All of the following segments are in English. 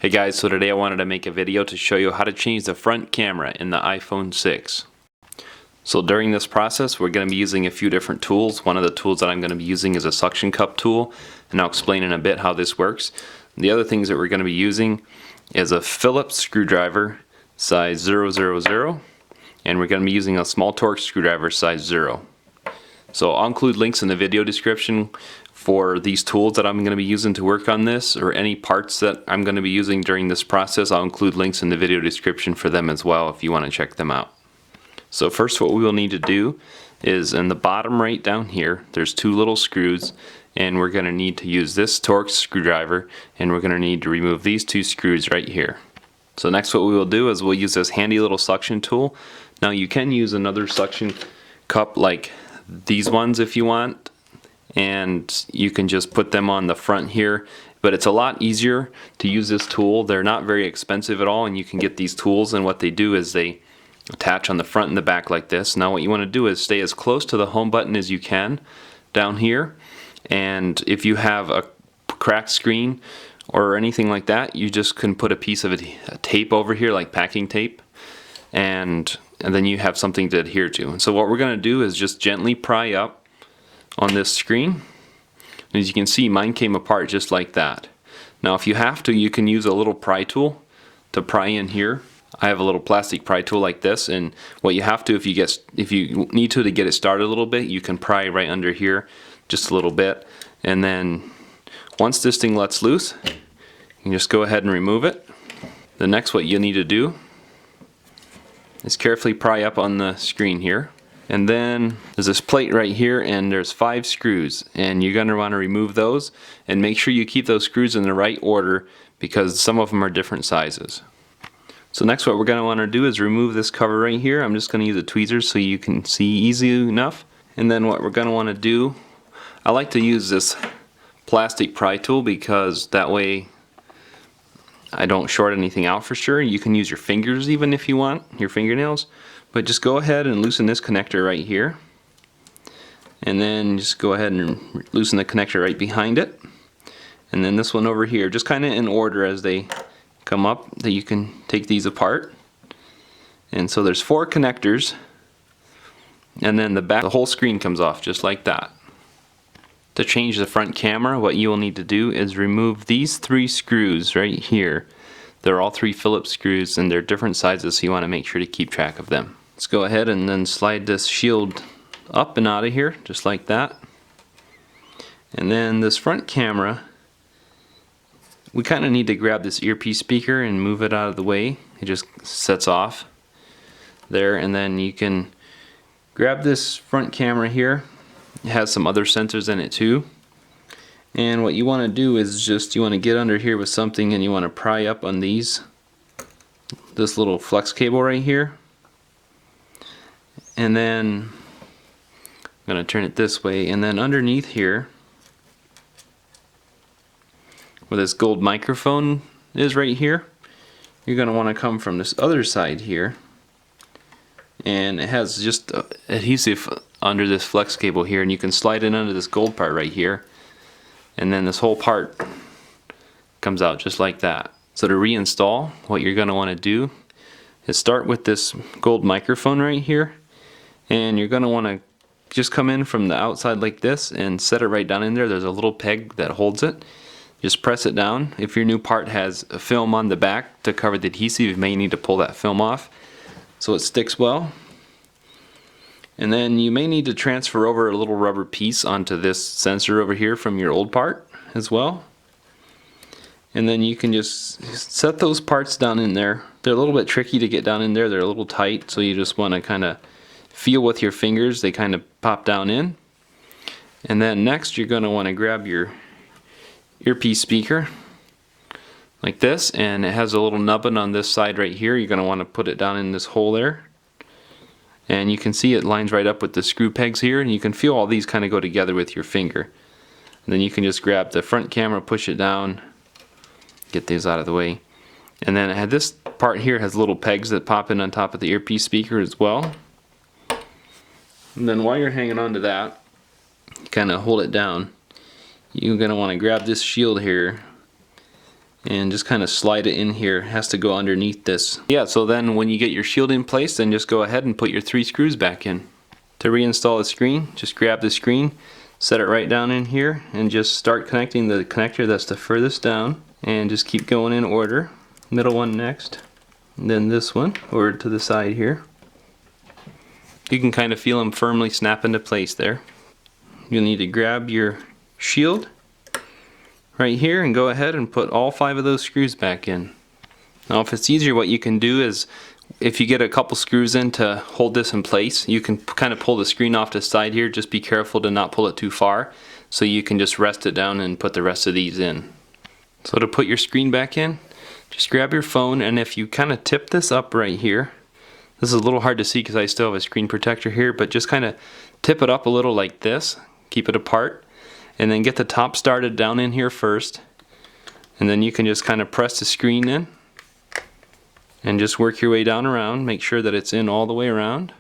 Hey guys, so today I wanted to make a video to show you how to change the front camera in the iPhone 6. So during this process we're going to be using a few different tools. One of the tools that I'm going to be using is a suction cup tool, and I'll explain in a bit how this works. The other things that we're going to be using is a Phillips screwdriver size 000, and we're going to be using a small Torx screwdriver size 0. So I'll include links in the video description for these tools that I'm going to be using to work on this, or any parts that I'm going to be using during this process. I'll include links in the video description for them as well if you want to check them out. So first what we will need to do is in the bottom right down here there's two little screws, and we're going to need to use this Torx screwdriver, and we're going to need to remove these two screws right here. So next what we will do is we'll use this handy little suction tool. Now you can use another suction cup like these ones if you want, and you can just put them on the front here, but it's a lot easier to use this tool. They're not very expensive at all, and you can get these tools, and what they do is they attach on the front and the back like this. Now what you want to do is stay as close to the home button as you can down here, and if you have a cracked screen or anything like that, you just can put a piece of tape over here like packing tape, and then you have something to adhere to. And so what we're going to do is just gently pry up on this screen. As you can see, mine came apart just like that. Now if you have to, you can use a little pry tool to pry in here. I have a little plastic pry tool like this, and what you have to, if you need to get it started a little bit, you can pry right under here just a little bit, and then once this thing lets loose, you can just go ahead and remove it. The next what you need to do is carefully pry up on the screen here, and then there's this plate right here, and there's 5 screws, and you're going to want to remove those, and make sure you keep those screws in the right order because some of them are different sizes. So next what we're going to want to do is remove this cover right here. I'm just going to use a tweezer so you can see easy enough. And then what we're going to want to do, I like to use this plastic pry tool because that way I don't short anything out for sure. You can use your fingers even if you want, your fingernails, but just go ahead and loosen this connector right here, and then just go ahead and loosen the connector right behind it, and then this one over here, just kind of in order as they come up, that you can take these apart. And so there's 4 connectors, and then the whole screen comes off just like that. To change the front camera, what you will need to do is remove these 3 screws right here. They're all 3 Phillips screws, and they're different sizes, so you want to make sure to keep track of them. Let's go ahead and then slide this shield up and out of here just like that. And then this front camera, we kind of need to grab this earpiece speaker and move it out of the way. It just sets off there, and then you can grab this front camera here. It has some other sensors in it too, and what you want to do is you want to get under here with something, and you want to pry up on this little flex cable right here, and then I'm going to turn it this way, and then underneath here where this gold microphone is right here, you're going to want to come from this other side here, and it has just adhesive under this flex cable here, and you can slide it under this gold part right here, and then this whole part comes out just like that. So to reinstall, what you're going to want to do is start with this gold microphone right here, and you're going to want to just come in from the outside like this and set it right down in there. There's a little peg that holds it. Just press it down. If your new part has a film on the back to cover the adhesive, you may need to pull that film off so it sticks well. And then you may need to transfer over a little rubber piece onto this sensor over here from your old part as well. And then you can just set those parts down in there. They're a little bit tricky to get down in there. They're a little tight, so you just want to kind of feel with your fingers. They kind of pop down in. And then next you're going to want to grab your earpiece speaker like this, and it has a little nubbin on this side right here. You're going to want to put it down in this hole there, and you can see it lines right up with the screw pegs here, and you can feel all these kind of go together with your finger. And then you can just grab the front camera, push it down, get these out of the way, and then this part here has little pegs that pop in on top of the earpiece speaker as well. And then while you're hanging on to that, kind of hold it down, you're going to want to grab this shield here and just kind of slide it in here. It has to go underneath this. Yeah, so then when you get your shield in place, then just go ahead and put your 3 screws back in. To reinstall the screen, just grab the screen, set it right down in here, and just start connecting the connector that's the furthest down, and just keep going in order. Middle one next, and then this one over to the side here. You can kind of feel them firmly snap into place there. You'll need to grab your shield right here and go ahead and put all 5 of those screws back in. Now if it's easier, what you can do is, if you get a couple screws in to hold this in place, you can kind of pull the screen off to the side here. Just be careful to not pull it too far, so you can just rest it down and put the rest of these in. So to put your screen back in, just grab your phone, and if you kind of tip this up right here, this is a little hard to see because I still have a screen protector here, but just kind of tip it up a little like this, keep it apart, and then get the top started down in here first, and then you can just kind of press the screen in and just work your way down around. Make sure that it's in all the way around,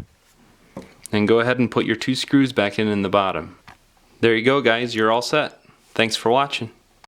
and go ahead and put your 2 screws back in the bottom. There you go guys, you're all set. Thanks for watching.